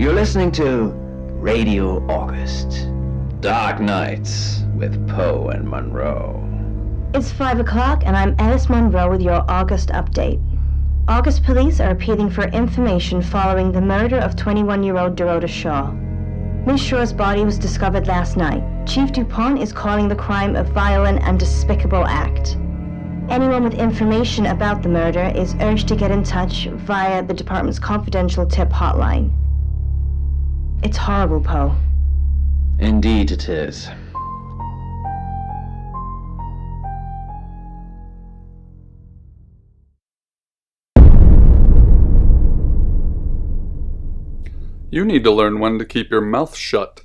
You're listening to Radio August. Dark Nights with Poe and Monroe. It's 5 o'clock and I'm Alice Monroe with your August update. August police are appealing for information following the murder of 21-year-old Dorota Shaw. Miss Shaw's body was discovered last night. Chief DuPont is calling the crime a violent and despicable act. Anyone with information about the murder is urged to get in touch via the department's confidential tip hotline. It's horrible, Poe. Indeed it is. You need to learn when to keep your mouth shut.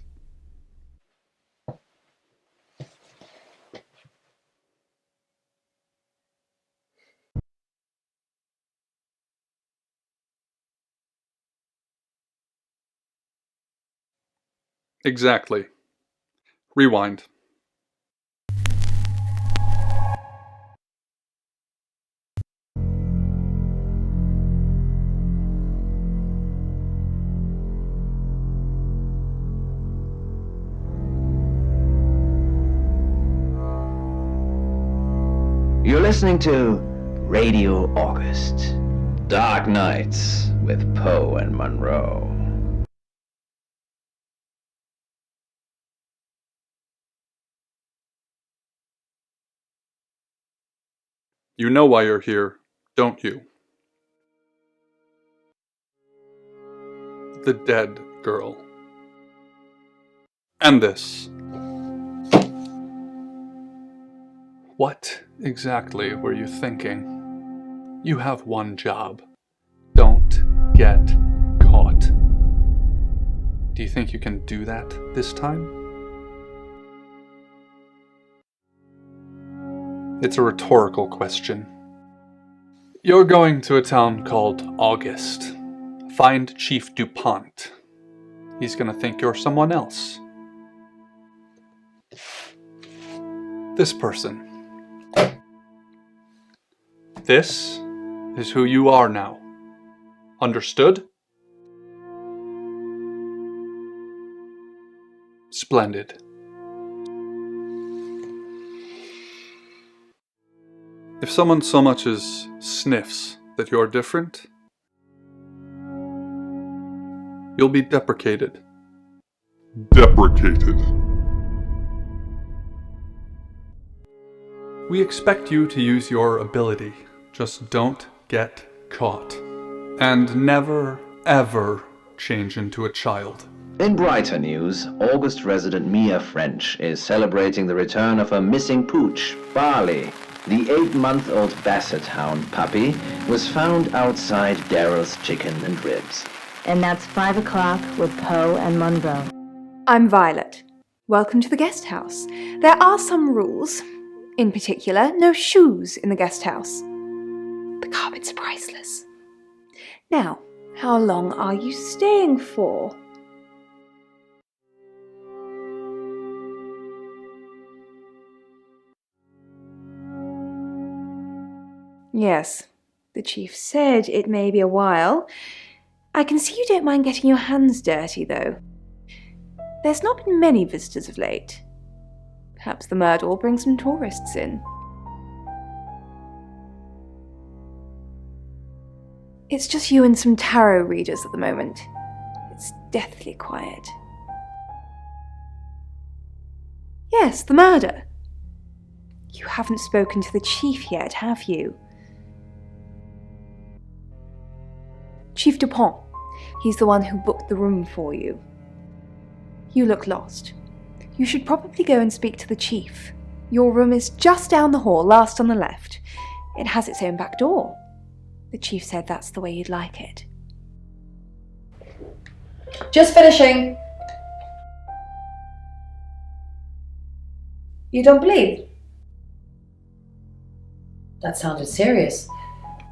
Exactly. Rewind. You're listening to Radio August. Dark Nights with Poe and Monroe. You know why you're here, don't you? The dead girl. And this. What exactly were you thinking? You have one job. Don't get caught. Do you think you can do that this time? It's a rhetorical question. You're going to a town called August. Find Chief DuPont. He's gonna think you're someone else. This person. This is who you are now. Understood? Splendid. If someone so much as sniffs that you're different, you'll be deprecated. Deprecated. We expect you to use your ability. Just don't get caught. And never, ever change into a child. In brighter news, August resident Mia French is celebrating the return of her missing pooch, Barley. The 8-month-old Basset Hound puppy was found outside Daryl's Chicken and Ribs. And that's 5 o'clock with Poe and Monroe. I'm Violet. Welcome to the guest house. There are some rules. In particular, no shoes in the guest house. The carpets are priceless. Now, how long are you staying for? Yes, the chief said it may be a while. I can see you don't mind getting your hands dirty, though. There's not been many visitors of late. Perhaps the murder will bring some tourists in. It's just you and some tarot readers at the moment. It's deathly quiet. Yes, the murder. You haven't spoken to the chief yet, have you? Chief DuPont. He's the one who booked the room for you. You look lost. You should probably go and speak to the chief. Your room is just down the hall, last on the left. It has its own back door. The chief said that's the way you'd like it. Just finishing. You don't believe? That sounded serious.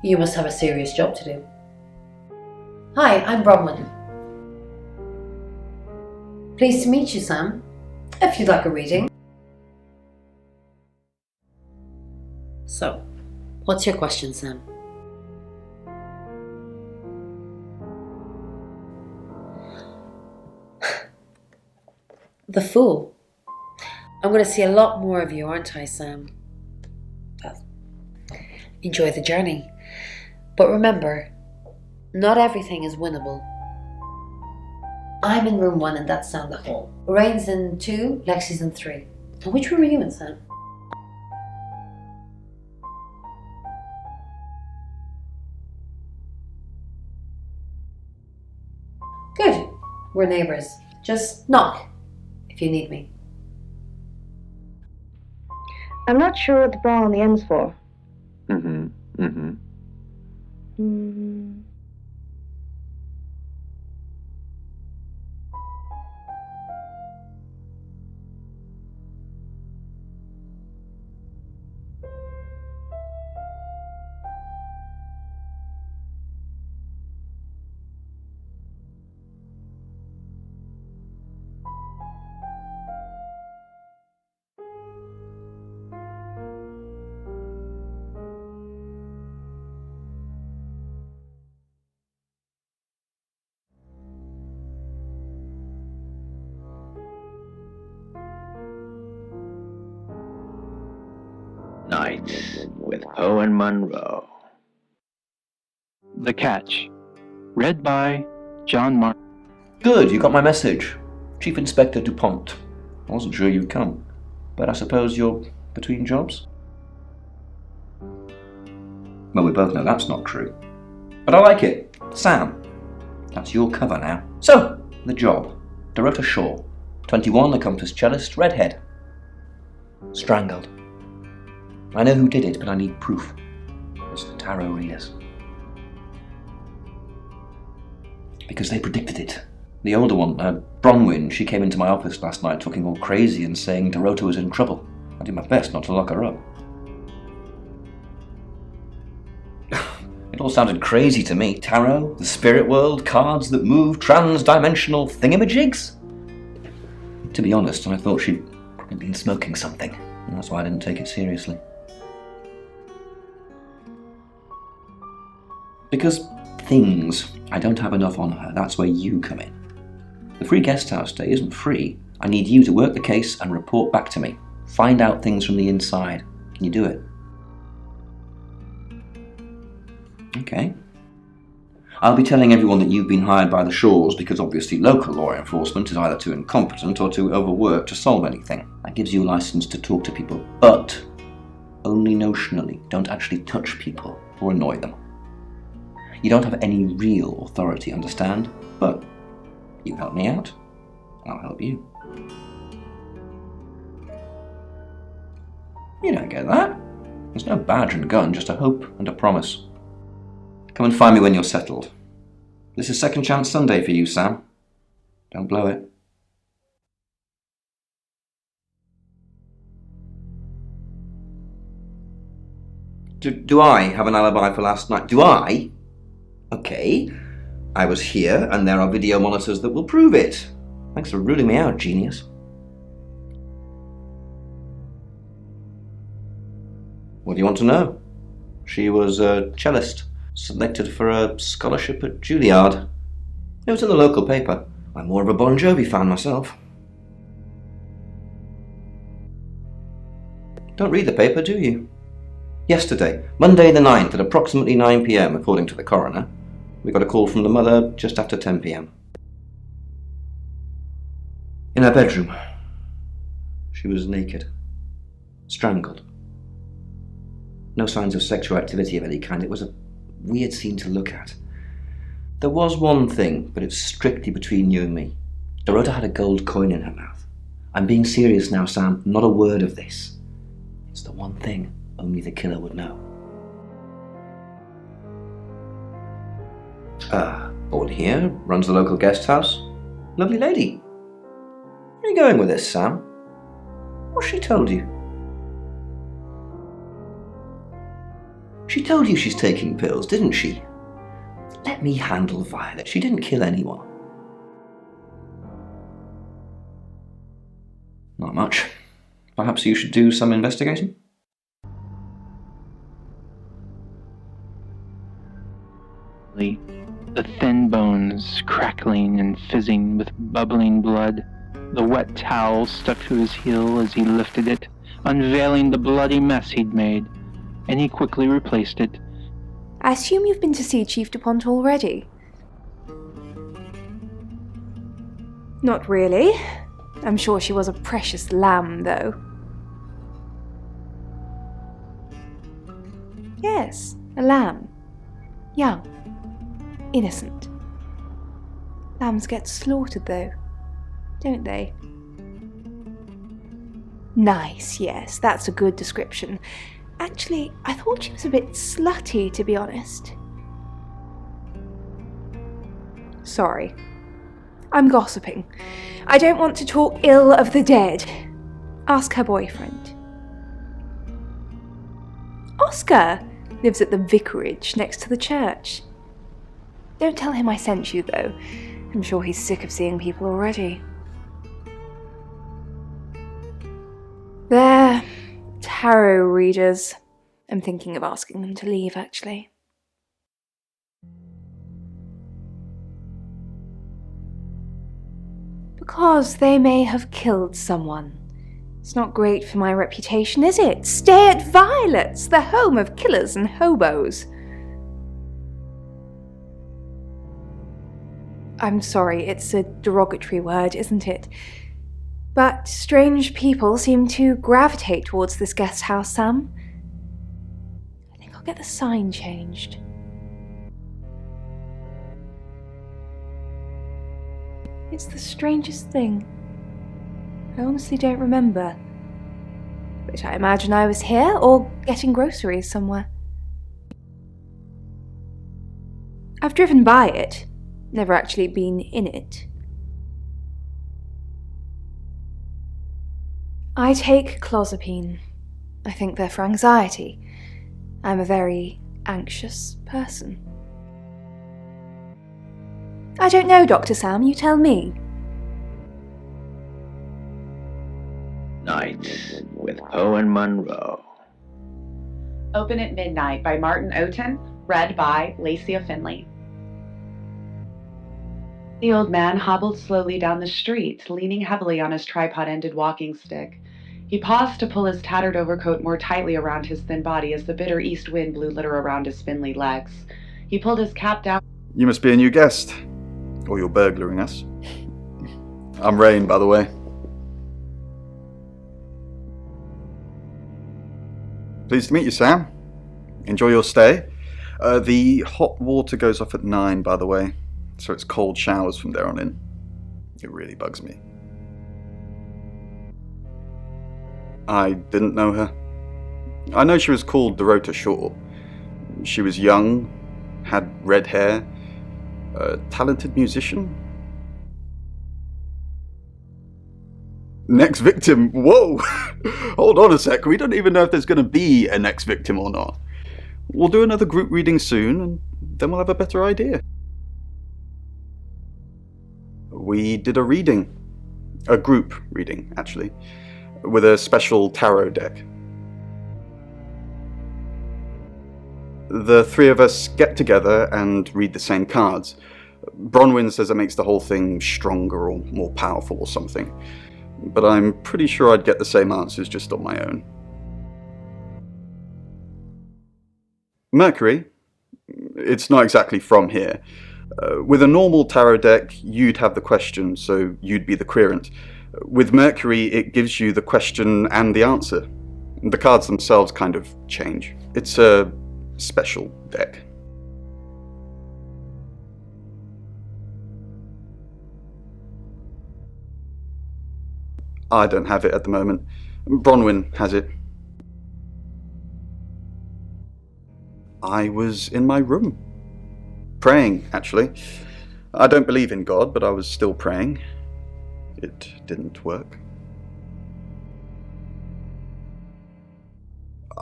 You must have a serious job to do. Hi, I'm Bronwyn. Pleased to meet you, Sam. If you'd like a reading. So, what's your question, Sam? The fool. I'm going to see a lot more of you, aren't I, Sam? Well, enjoy the journey. But remember, not everything is winnable. I'm in room 1 and that's down the hall. Lorraine's in 2, Lexi's in 3. And which room are you in, Sam? Good. We're neighbours. Just knock if you need me. I'm not sure what the ball on the end's for. Mm-hmm. Mm-hmm. Hmm. Night with Poe and Monroe. The Catch. Read by John Mark. Good, you got my message. Chief Inspector DuPont. I wasn't sure you'd come, but I suppose you're between jobs? Well, we both know that's not true. But I like it. Sam, that's your cover now. So, the job. Dorota Shaw, 21, accomplished cellist, redhead. Strangled. I know who did it, but I need proof. It's the tarot readers. Because they predicted it. The older one, Bronwyn, she came into my office last night talking all crazy and saying Dorota was in trouble. I did my best not to lock her up. It all sounded crazy to me. Tarot, the spirit world, cards that move, trans-dimensional thingamajigs. To be honest, I thought she'd probably been smoking something, and that's why I didn't take it seriously. Because things, I don't have enough on her, that's where you come in. The free guest house stay isn't free. I need you to work the case and report back to me. Find out things from the inside. Can you do it? Okay. I'll be telling everyone that you've been hired by the Shaws because obviously local law enforcement is either too incompetent or too overworked to solve anything. That gives you a license to talk to people, but only notionally. Don't actually touch people or annoy them. You don't have any real authority, understand? But you help me out, I'll help you. You don't get that. There's no badge and gun, just a hope and a promise. Come and find me when you're settled. This is Second Chance Sunday for you, Sam. Don't blow it. Do I have an alibi for last night? Do I? Okay. I was here, and there are video monitors that will prove it. Thanks for ruling me out, genius. What do you want to know? She was a cellist, selected for a scholarship at Juilliard. It was in the local paper. I'm more of a Bon Jovi fan myself. Don't read the paper, do you? Yesterday, Monday the 9th at approximately 9 p.m, according to the coroner, we got a call from the mother just after 10 p.m. In her bedroom. She was naked. Strangled. No signs of sexual activity of any kind. It was a weird scene to look at. There was one thing, but it's strictly between you and me. Dorota had a gold coin in her mouth. I'm being serious now, Sam. Not a word of this. It's the one thing only the killer would know. Born here, runs the local guest house. Lovely lady. Where are you going with this, Sam? What's she told you? She told you she's taking pills, didn't she? Let me handle Violet. She didn't kill anyone. Not much. Perhaps you should do some investigating? The thin bones crackling and fizzing with bubbling blood, The wet towel stuck to his heel as he lifted it, unveiling the bloody mess he'd made, and he quickly replaced it. I assume you've been to see Chief DuPont already? Not really. I'm sure she was a precious lamb, though. Yes, a lamb. Young. Innocent. Lambs get slaughtered, though, don't they? Nice, yes, that's a good description. Actually, I thought she was a bit slutty, to be honest. Sorry. I'm gossiping. I don't want to talk ill of the dead. Ask her boyfriend. Oscar lives at the vicarage next to the church. Don't tell him I sent you, though. I'm sure he's sick of seeing people already. They're tarot readers. I'm thinking of asking them to leave, actually. Because they may have killed someone. It's not great for my reputation, is it? Stay at Violet's, the home of killers and hobos. I'm sorry, it's a derogatory word, isn't it? But strange people seem to gravitate towards this guest house, Sam. I think I'll get the sign changed. It's the strangest thing. I honestly don't remember. But I imagine I was here or getting groceries somewhere. I've driven by it, never actually been in it. I take clozapine. I think they're for anxiety. I'm a very anxious person. I don't know, Dr. Sam, you tell me. Night with Poe and Monroe. Open at Midnight by Martin Oten, read by Lacia Finley. The old man hobbled slowly down the street, leaning heavily on his tripod-ended walking stick. He paused to pull his tattered overcoat more tightly around his thin body as the bitter east wind blew litter around his spindly legs. He pulled his cap down. You must be a new guest. Or you're burglaring us. I'm Rain, by the way. Pleased to meet you, Sam. Enjoy your stay. The hot water goes off at 9, by the way, so it's cold showers from there on in. It really bugs me. I didn't know her. I know she was called Dorota Shaw. She was young, had red hair, a talented musician. Next victim? Whoa! Hold on a sec, we don't even know if there's going to be a next victim or not. We'll do another group reading soon, and then we'll have a better idea. We did a reading. A group reading, actually. With a special tarot deck. The three of us get together and read the same cards. Bronwyn says it makes the whole thing stronger or more powerful or something. But I'm pretty sure I'd get the same answers just on my own. Mercury? It's not exactly from here. With a normal tarot deck, you'd have the question, so you'd be the querent. With Mercury, it gives you the question and the answer. The cards themselves kind of change. It's a special deck. I don't have it at the moment. Bronwyn has it. I was in my room. Praying, actually. I don't believe in God, but I was still praying. It didn't work.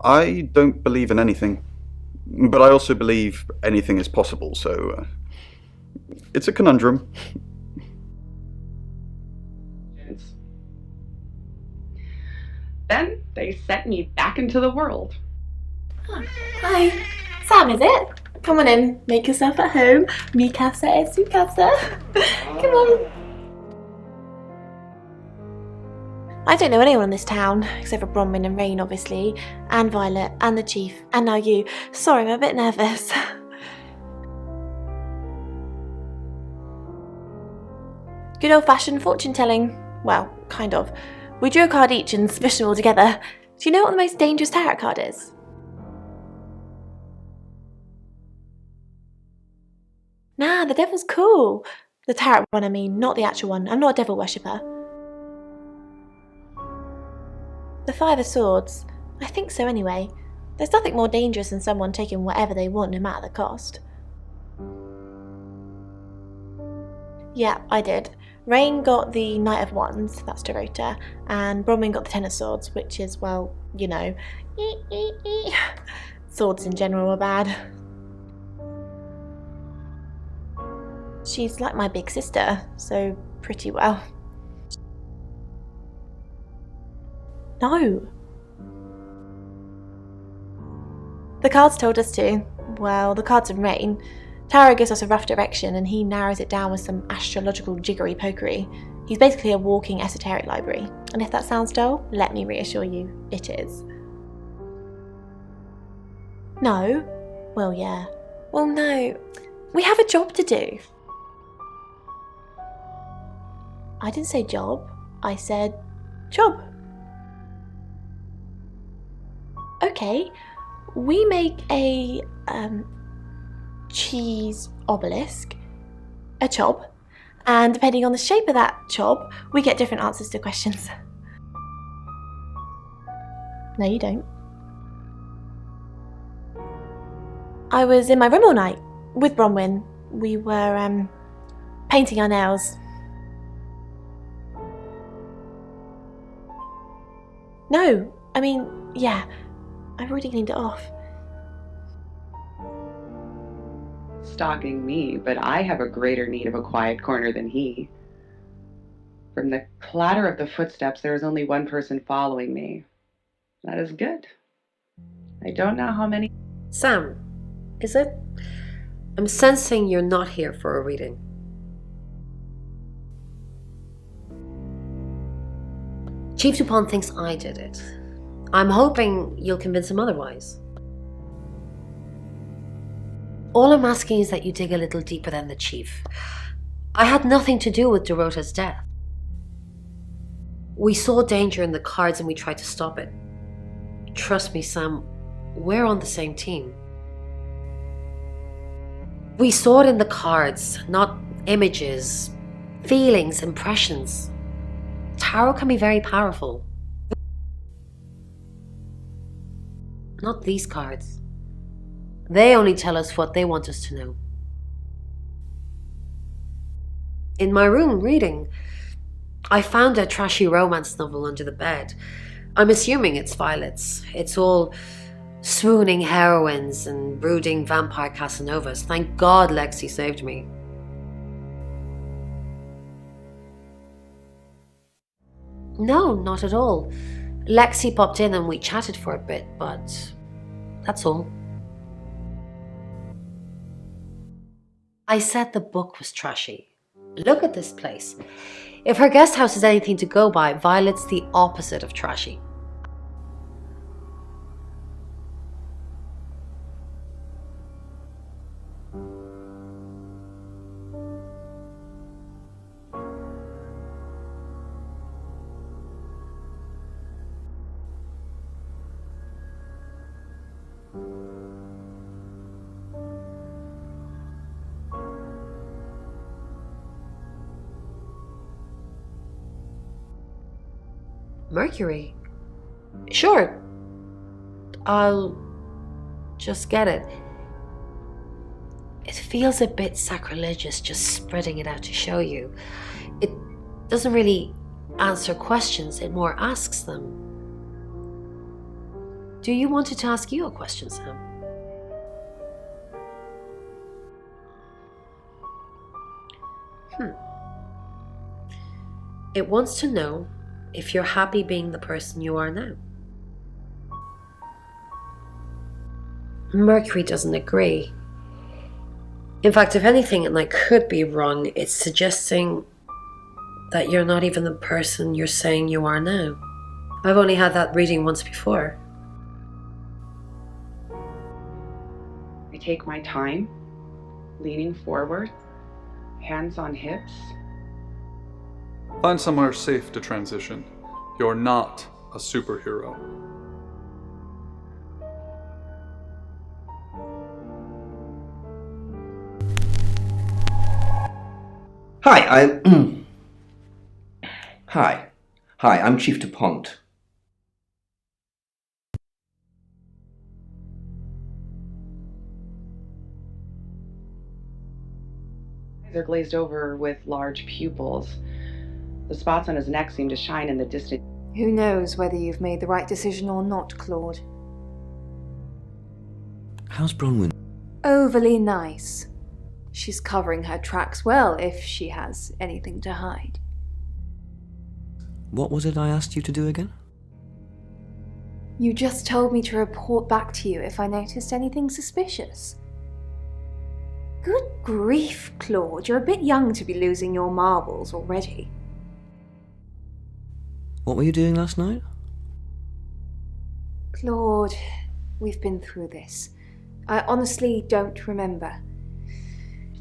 I don't believe in anything, but I also believe anything is possible, so it's a conundrum. Then they sent me back into the world. Hi, Sam, is it? Come on in, make yourself at home. Mi casa es su casa. Come on. I don't know anyone in this town, except for Bronwyn and Rain, obviously, and Violet, and the Chief, and now you. Sorry, I'm a bit nervous. Good old-fashioned fortune-telling. Well, kind of. We drew a card each and smushed them all together. Do you know what the most dangerous tarot card is? Nah, the devil's cool. The tarot one, I mean, not the actual one. I'm not a devil worshipper. The Five of Swords. I think so anyway. There's nothing more dangerous than someone taking whatever they want no matter the cost. Yeah, I did. Rain got the Knight of Wands, that's Dorota, and Bronwyn got the Ten of Swords, which is, well, you know, swords in general are bad. She's like my big sister, so pretty well. No. The cards told us to. Well, the cards in Rain. Tarot gives us a rough direction and he narrows it down with some astrological jiggery-pokery. He's basically a walking esoteric library. And if that sounds dull, let me reassure you, it is. No? Well, yeah. Well, no. We have a job to do. I didn't say job. I said job. Okay. We make a, cheese obelisk, a chob, and depending on the shape of that chob, we get different answers to questions. No, you don't. I was in my room all night with Bronwyn. We were painting our nails. No, I mean, yeah, I've already cleaned it off. Stalking me, but I have a greater need of a quiet corner than he. From the clatter of the footsteps, there is only one person following me. That is good. I don't know how many... Sam, is it? I'm sensing you're not here for a reading. Chief Dupont thinks I did it. I'm hoping you'll convince him otherwise. All I'm asking is that you dig a little deeper than the Chief. I had nothing to do with Dorota's death. We saw danger in the cards and we tried to stop it. Trust me, Sam, we're on the same team. We saw it in the cards, not images, feelings, impressions. Tarot can be very powerful. Not these cards. They only tell us what they want us to know. In my room, reading, I found a trashy romance novel under the bed. I'm assuming it's Violet's. It's all swooning heroines and brooding vampire Casanovas. Thank God Lexi saved me. No, not at all. Lexi popped in and we chatted for a bit, but that's all. I said the book was trashy. Look at this place. If her guest house is anything to go by, Violet's the opposite of trashy. Mercury? Sure. I'll just get it. It feels a bit sacrilegious just spreading it out to show you. It doesn't really answer questions, it more asks them. Do you want it to ask you a question, Sam? It wants to know if you're happy being the person you are now. Mercury doesn't agree. In fact, if anything, and I could be wrong, it's suggesting that you're not even the person you're saying you are now. I've only had that reading once before. I take my time, leaning forward, hands on hips. Find somewhere safe to transition. You're not a superhero. Hi, Hi, I'm Chief DuPont. Eyes are glazed over with large pupils. The spots on his neck seem to shine in the distance. Who knows whether you've made the right decision or not, Claude? How's Bronwyn? Overly nice. She's covering her tracks well if she has anything to hide. What was it I asked you to do again? You just told me to report back to you if I noticed anything suspicious. Good grief, Claude. You're a bit young to be losing your marbles already. What were you doing last night? Claude, we've been through this. I honestly don't remember.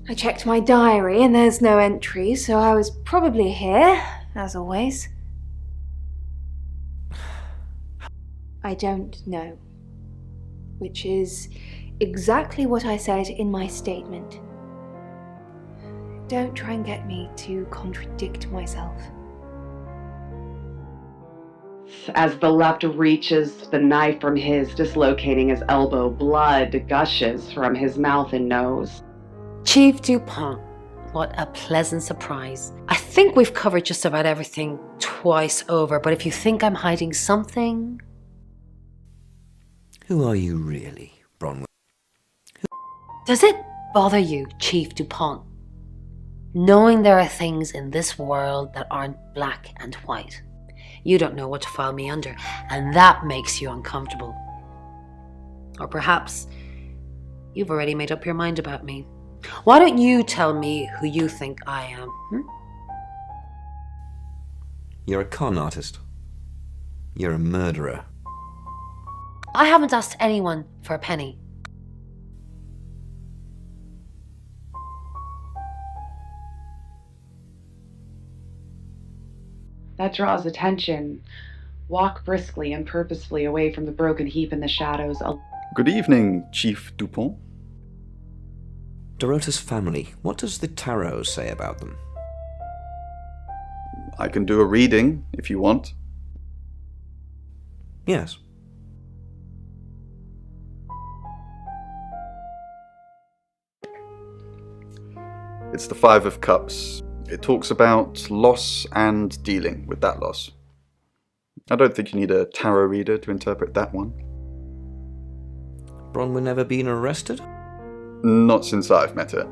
I checked my diary and there's no entry, so I was probably here, as always. I don't know. Which is exactly what I said in my statement. Don't try and get me to contradict myself. As the left reaches the knife from his, dislocating his elbow, blood gushes from his mouth and nose. Chief DuPont, what a pleasant surprise. I think we've covered just about everything twice over, but if you think I'm hiding something... Who are you really, Bronwyn? Does it bother you, Chief DuPont, knowing there are things in this world that aren't black and white? You don't know what to file me under, and that makes you uncomfortable. Or perhaps you've already made up your mind about me. Why don't you tell me who you think I am? You're a con artist. You're a murderer. I haven't asked anyone for a penny. That draws attention. Walk briskly and purposefully away from the broken heap in the shadows. Good evening, Chief DuPont. Dorota's family, what does the tarot say about them? I can do a reading, if you want. Yes. It's the Five of Cups. It talks about loss and dealing with that loss. I don't think you need a tarot reader to interpret that one. Bronwyn never been arrested? Not since I've met her.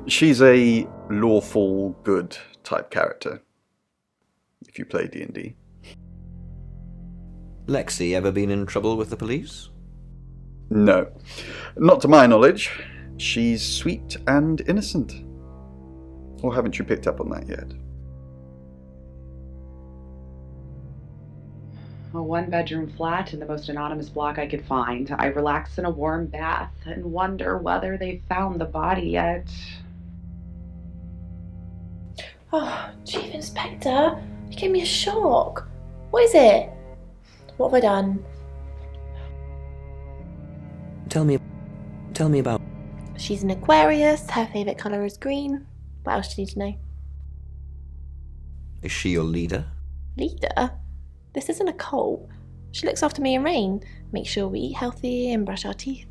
She's a lawful good type character, if you play D&D. Lexi ever been in trouble with the police? No. Not to my knowledge. She's sweet and innocent. Or haven't you picked up on that yet? A one-bedroom flat in the most anonymous block I could find. I relax in a warm bath and wonder whether they've found the body yet. Oh, Chief Inspector, you gave me a shock. What is it? What have I done? Tell me about... She's an Aquarius, her favourite colour is green. What else do you need to know? Is she your leader? Leader? This isn't a cult. She looks after me and Rain, makes sure we eat healthy and brush our teeth.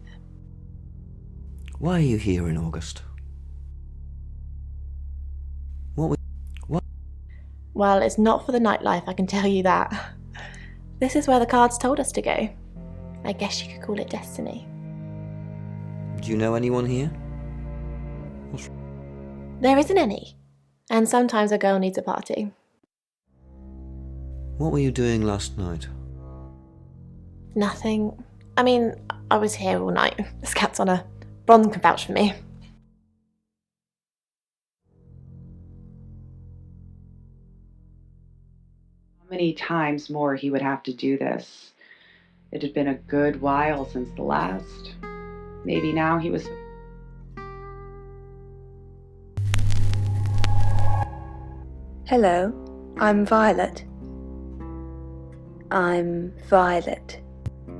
Why are you here in August? What? Well, it's not for the nightlife, I can tell you that. This is where the cards told us to go. I guess you could call it destiny. Do you know anyone here? There isn't any. And sometimes a girl needs a party. What were you doing last night? Nothing. I mean, I was here all night. This cat's on a... Bron can vouch for me. How many times more he would have to do this? It had been a good while since the last. Maybe now he was... Hello, I'm Violet. I'm Violet. In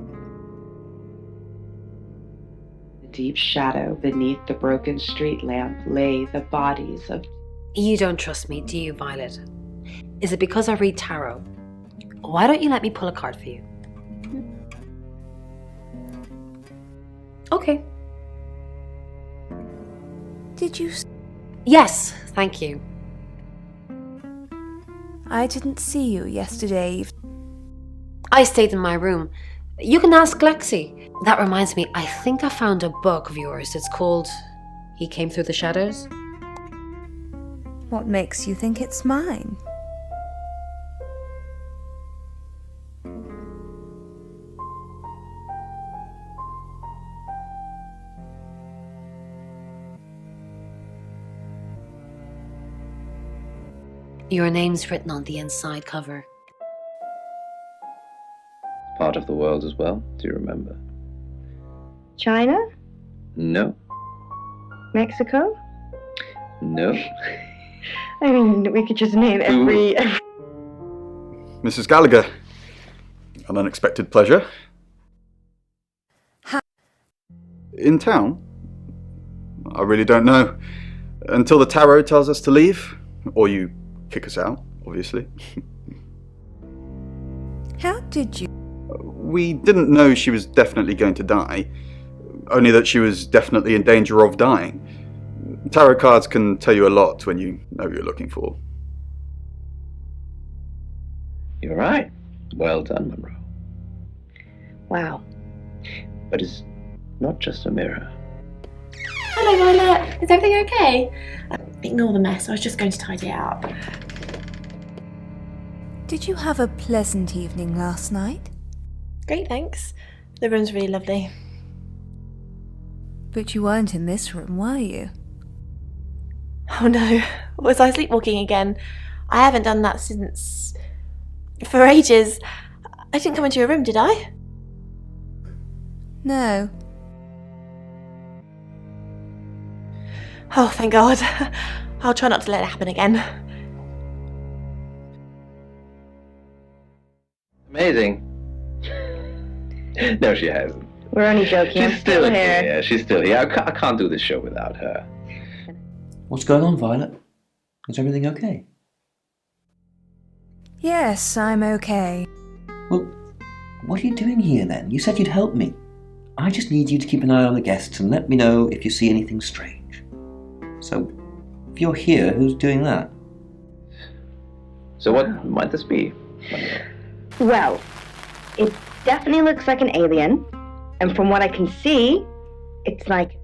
the deep shadow beneath the broken street lamp lay the bodies of... You don't trust me, do you, Violet? Is it because I read tarot? Why don't you let me pull a card for you? Okay. Did you... Yes, thank you. I didn't see you yesterday. I stayed in my room. You can ask Lexi. That reminds me, I think I found a book of yours. It's called He Came Through the Shadows. What makes you think it's mine? Your name's written on the inside cover. Part of the world as well, do you remember? China? No. Mexico? No. I mean, we could just name every... Mrs. Gallagher, an unexpected pleasure. In town? I really don't know. Until the tarot tells us to leave, or you kick us out, obviously. How did you... We didn't know she was definitely going to die, only that she was definitely in danger of dying. Tarot cards can tell you a lot when you know what you're looking for. You're right. Well done, Monroe. Wow. But it's not just a mirror. Hello, Violet. Is everything okay? Ignore the mess. I was just going to tidy it up. Did you have a pleasant evening last night? Great, thanks. The room's really lovely. But you weren't in this room, were you? Oh no, was I sleepwalking again? I haven't done that since... for ages. I didn't come into your room, did I? No. Oh, thank God. I'll try not to let it happen again. Amazing. No, she hasn't. We're only joking. I'm She's still here. here. Yeah, she's still here. I can't do this show without her. What's going on, Violet? Is everything okay? Yes, I'm okay. Well, what are you doing here then? You said you'd help me. I just need you to keep an eye on the guests and let me know if you see anything strange. So, if you're here, who's doing that? So what might this be? Well, it definitely looks like an alien. And from what I can see, it's like...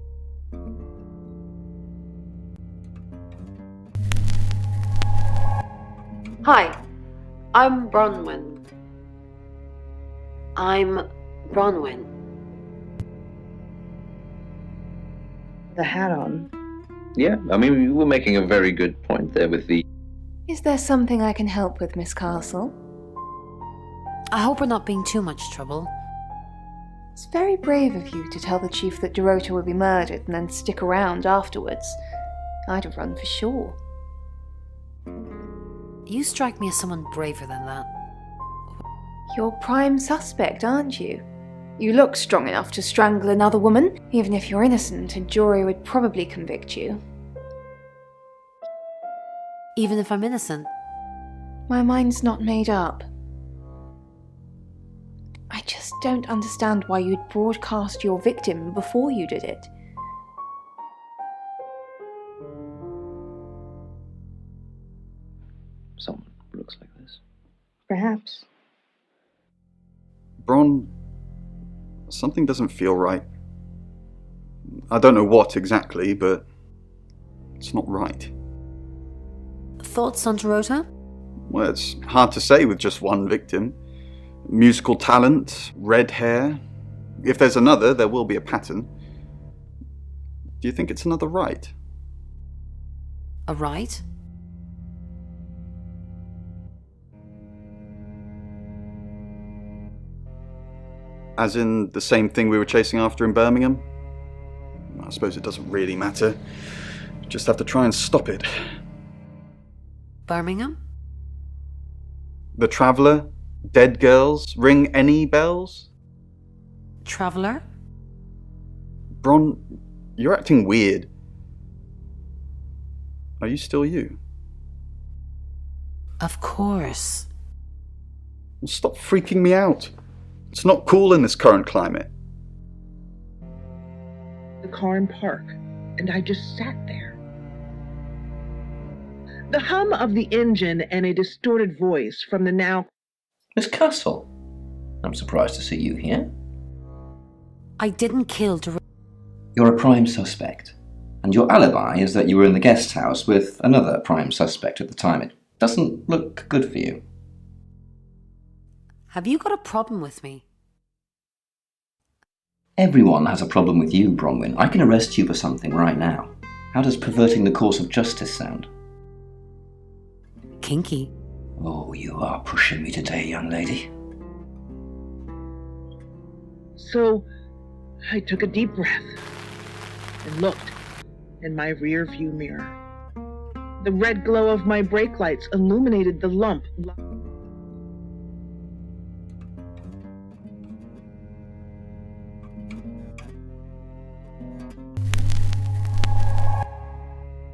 Hi, I'm Bronwyn. the hat on. Yeah, I mean, you were making a very good point there with the... Is there something I can help with, Miss Castle? I hope we're not being too much trouble. It's very brave of you to tell the chief that Dorota will be murdered and then stick around afterwards. I'd have run for sure. You strike me as someone braver than that. You're prime suspect, aren't you? You look strong enough to strangle another woman. Even if you're innocent, a jury would probably convict you. Even if I'm innocent? My mind's not made up. I just don't understand why you'd broadcast your victim before you did it. Someone looks like this. Perhaps. Bron, something doesn't feel right. I don't know what exactly, but it's not right. Thoughts on Dorota? Well, it's hard to say with just one victim. Musical talent, red hair. If there's another, there will be a pattern. Do you think it's another right? A right? As in the same thing we were chasing after in Birmingham? I suppose it doesn't really matter. Just have to try and stop it. Birmingham? The Traveller? Dead girls? Ring any bells? Traveller? Bron, you're acting weird. Are you still you? Of course. Well, stop freaking me out. It's not cool in this current climate. The car and park, and I just sat there. The hum of the engine and a distorted voice from the now... Miss Castle, I'm surprised to see you here. I didn't kill Dorota. You're a prime suspect, and your alibi is that you were in the guest house with another prime suspect at the time. It doesn't look good for you. Have you got a problem with me? Everyone has a problem with you, Bronwyn. I can arrest you for something right now. How does perverting the course of justice sound? Kinky. Oh, you are pushing me today, young lady. So, I took a deep breath and looked in my rear view mirror. The red glow of my brake lights illuminated the lump.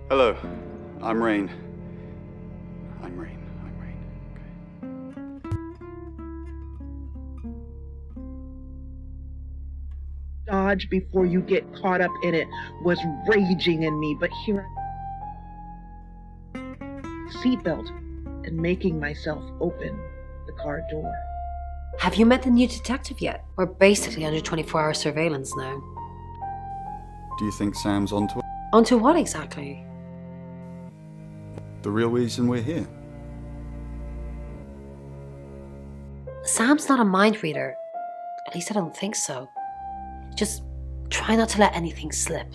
Hello, I'm Rain. I'm Rain. Dodge before you get caught up in it was raging in me, but here I... Seatbelt and making myself open the car door. Have you met the new detective yet? We're basically under 24-hour surveillance now. Do you think Sam's onto it? Onto what exactly? The real reason we're here? Sam's not a mind reader. At least I don't think so. Just try not to let anything slip.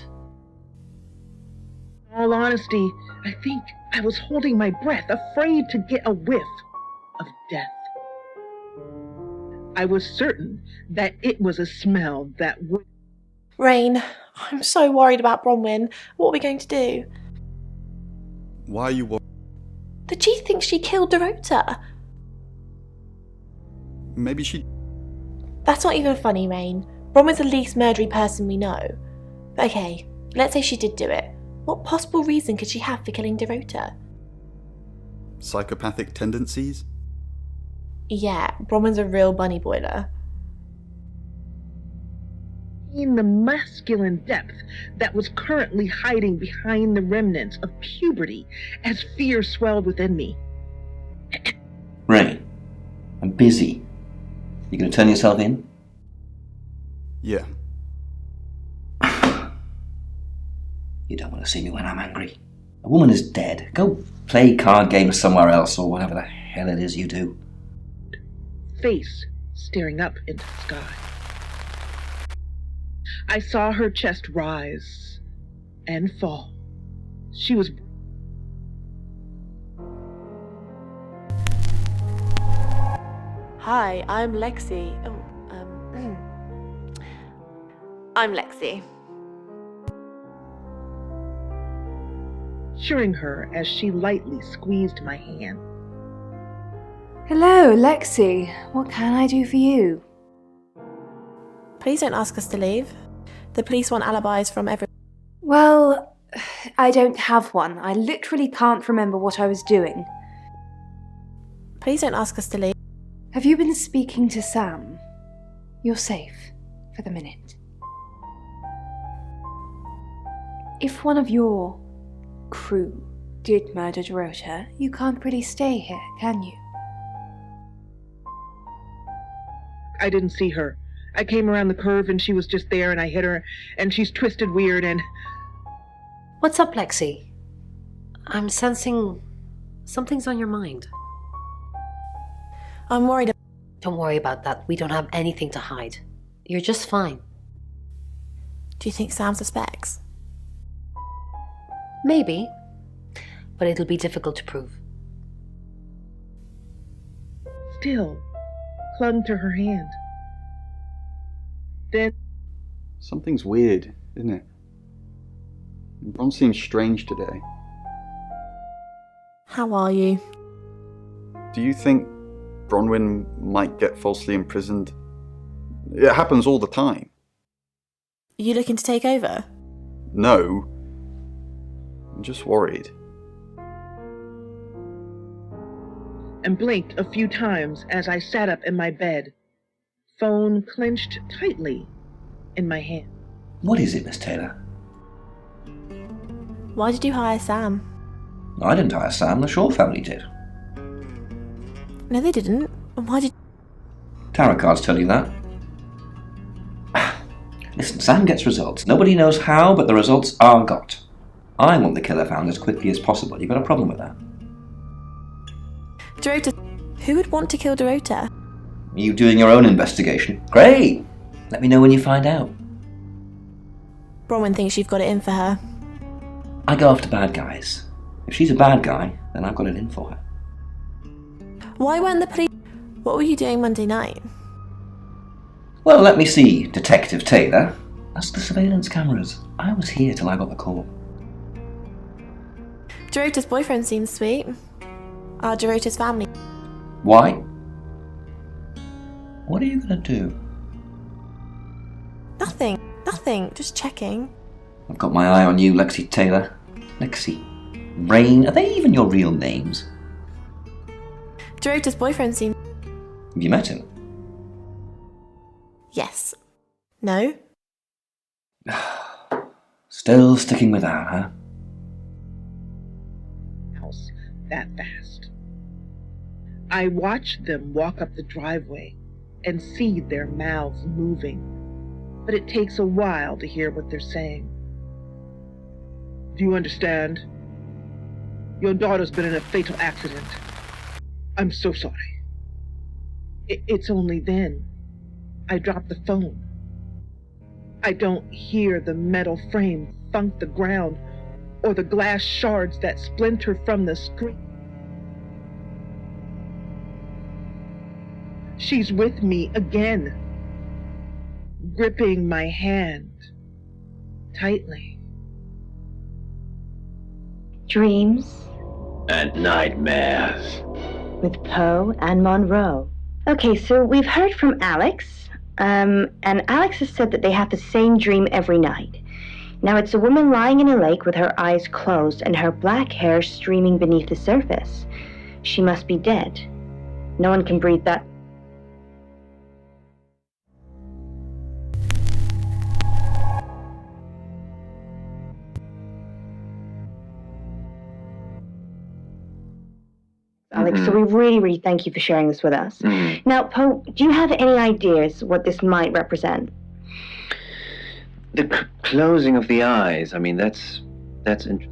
In all honesty, I think I was holding my breath, afraid to get a whiff of death. I was certain that it was a smell that would... Rain, I'm so worried about Bronwyn. What are we going to do? Why are you The chief thinks she killed Dorota. Maybe she... That's not even funny, Rain. Bronwyn's the least murdery person we know. But okay, let's say she did do it. What possible reason could she have for killing Dorota? Psychopathic tendencies? Yeah, Bronwyn's a real bunny boiler. In the masculine depth that was currently hiding behind the remnants of puberty as fear swelled within me. Rain, I'm busy. You gonna turn yourself in? Yeah. You don't want to see me when I'm angry. A woman is dead. Go play card games somewhere else or whatever the hell it is you do. Face staring up into the sky. I saw her chest rise and fall. She was... Hi, I'm Lexi. I'm Lexi. Assuring her as she lightly squeezed my hand. Hello, Lexi. What can I do for you? Please don't ask us to leave. The police want alibis from every... Well, I don't have one. I literally can't remember what I was doing. Please don't ask us to leave. Have you been speaking to Sam? You're safe for the minute. If one of your crew did murder Dorota, you can't really stay here, can you? I didn't see her. I came around the curve and she was just there and I hit her and she's twisted weird and... What's up, Lexi? I'm sensing something's on your mind. I'm worried. Don't worry about that. We don't have anything to hide. You're just fine. Do you think Sam suspects? Maybe, but it'll be difficult to prove. Still clung to her hand. Then Something's weird, isn't it? Ron seems strange today. How are you? Do you think Bronwyn might get falsely imprisoned? It happens all the time. Are you looking to take over? No. I'm just worried. and blinked a few times as I sat up in my bed, phone clenched tightly in my hand. What is it, Miss Taylor? Why did you hire Sam? I didn't hire Sam, the Shaw family did. No, they didn't. Why did... Tarot cards tell you that. Listen, Sam gets results. Nobody knows how, but the results are got. I want the killer found as quickly as possible. You got a problem with that? Dorota... Who would want to kill Dorota? You doing your own investigation? Great! Let me know when you find out. Bronwyn thinks you've got it in for her. I go after bad guys. If she's a bad guy, then I've got it in for her. Why weren't the police... What were you doing Monday night? Well, let me see, Detective Taylor. That's the surveillance cameras. I was here till I got the call. Dorota's boyfriend seems sweet. Are Dorota's family... Why? What are you gonna do? Nothing, just checking. I've got my eye on you, Lexi Taylor. Lexi. Rain, are they even your real names? Dorota's boyfriend seems... Have you met him? Yes. No? Still sticking with that, huh? House that fast. I watch them walk up the driveway and see their mouths moving, but it takes a while to hear what they're saying. Do you understand? Your daughter's been in a fatal accident. I'm so sorry. It's only then I drop the phone. I don't hear the metal frame thunk the ground or the glass shards that splinter from the screen. She's with me again, gripping my hand tightly. Dreams And nightmares. with Poe and Monroe. Okay, so we've heard from Alex, and Alex has said that they have the same dream every night. Now, it's a woman lying in a lake with her eyes closed and her black hair streaming beneath the surface. She must be dead. No one can breathe that. Alex, so we really thank you for sharing this with us. Now, Poe, do you have any ideas what this might represent? The closing of the eyes. I mean, that's interesting.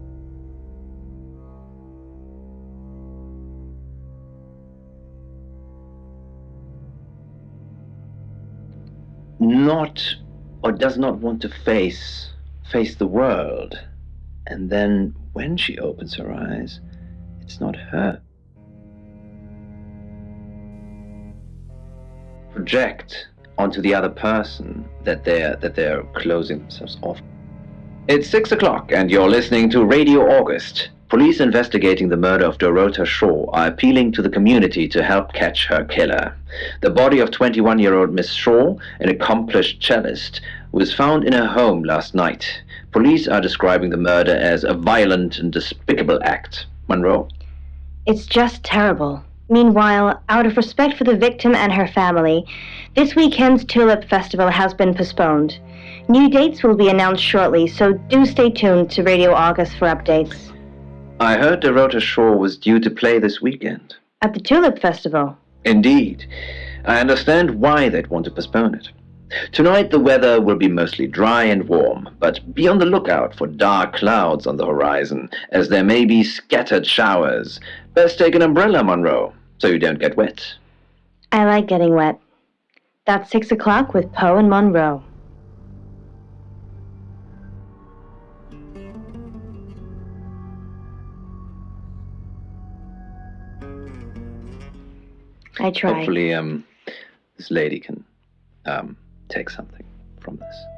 Not, or does not want to face the world. And then when she opens her eyes, it's not her. Project onto the other person that they're closing themselves off. It's 6 o'clock and you're listening to Radio August. Police investigating the murder of Dorota Shaw are appealing to the community to help catch her killer. The body of 21-year-old Miss Shaw, an accomplished cellist, was found in her home last night. Police are describing the murder as a violent and despicable act. Monroe. It's just terrible. Meanwhile, out of respect for the victim and her family, this weekend's Tulip Festival has been postponed. New dates will be announced shortly, so do stay tuned to Radio August for updates. I heard Dorota Shaw was due to play this weekend. At the Tulip Festival? Indeed. I understand why they'd want to postpone it. Tonight the weather will be mostly dry and warm, but be on the lookout for dark clouds on the horizon, as there may be scattered showers. Best take an umbrella, Monroe, so you don't get wet. I like getting wet. That's 6 o'clock with Poe and Monroe. I tried. Hopefully, this lady can take something. from this.